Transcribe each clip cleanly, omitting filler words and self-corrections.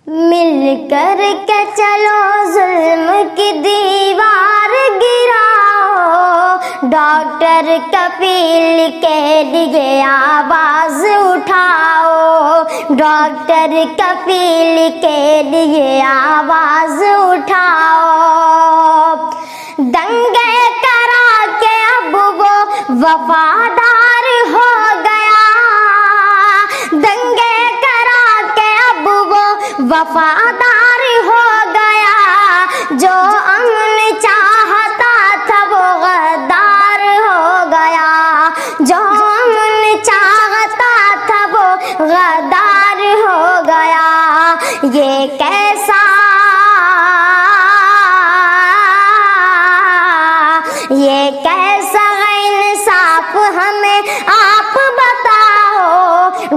مل کر کے چلو ظلم کی دیوار گراؤ، ڈاکٹر کفیل کے لیے آواز اٹھاؤ، ڈاکٹر کفیل کے لیے آواز اٹھاؤ۔ دنگے کرا کے اب وہ وفادار ہو گیا، دنگے کرا کے اب وہ وفادار ہو گیا، جو امن چاہتا تھا وہ غدار ہو گیا، جو امن چاہتا تھا وہ غدار ہو گیا۔ یہ کیسا انصاف ہمیں آپ بتاؤ،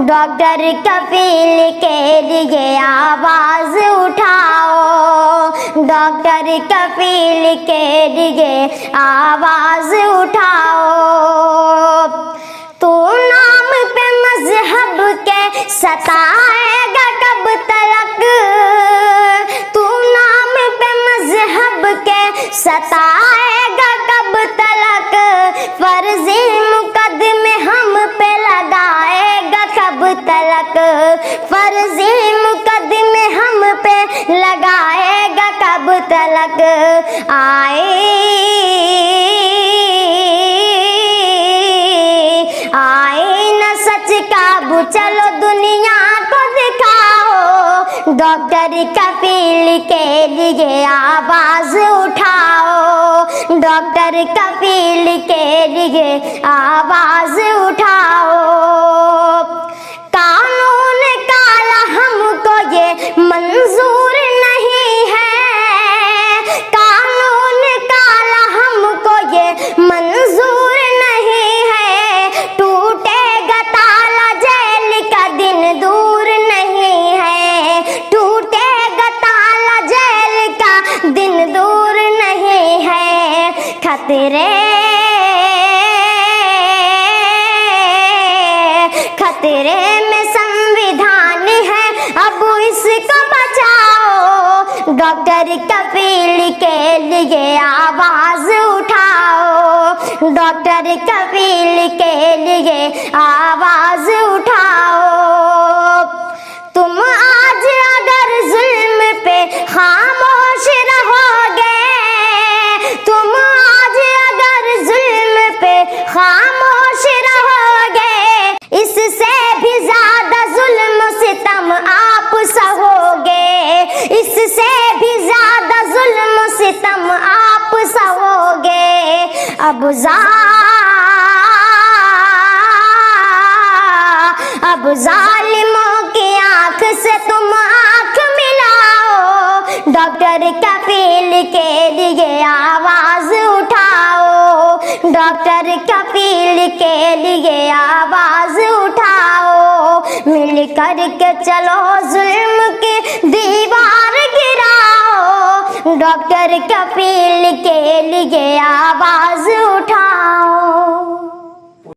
ڈاکٹر کفیل کے لیے آواز اٹھاؤ، ڈاکٹر کفیل کے لیے آواز اٹھاؤ۔ تو نام پہ مذہب کے ستائے گا کب تلک، تو نام پہ مذہب کے ستائے گا کب تلک، فرضی مقدمے ہم پہ لگائے گا کب تلک، فرضی مقدمے ہم پہ لگائے گا کب تلک۔ آئے نہ سچ قابو، چلو دنیا کو دکھاؤ، ڈاکٹر کفیل کے لیے آواز اٹھاؤ، ڈاکٹر کفیل کے لیے آواز اٹھاؤ۔ قانون کالا ہم کو یہ منظور نہیں ہے، قانون کالا ہم کو یہ منظور نہیں ہے، ٹوٹے گا تالا جیل کا دن دور نہیں ہے، ٹوٹے گا تالا جیل کا دن دور نہیں ہے۔ خطرے میں سنویدھان ہے، اب اس کو بچاؤ، ڈاکٹر کفیل کے لیے آواز اٹھاؤ، ڈاکٹر کفیل کے لیے آواز اٹھاؤ۔ تم آج اگر ظلم پہ خاموش رہو گے، تم آج اگر ظلم پہ خاموش رہو گے، اس سے بھی زیادہ ظلم ستم آپ سہو گے، اس سے بھی زیادہ ظلم ستم آپ سہو گے۔ اب ظالموں کی آنکھ سے تم آنکھ ملاؤ، ڈاکٹر کفیل کے لیے آواز اٹھاؤ، ڈاکٹر کفیل کے لیے آواز اٹھاؤ۔ مل کر کے چلو ظلم کی دیوار گراؤ، ڈاکٹر کفیل کے لیے آواز اٹھاؤ۔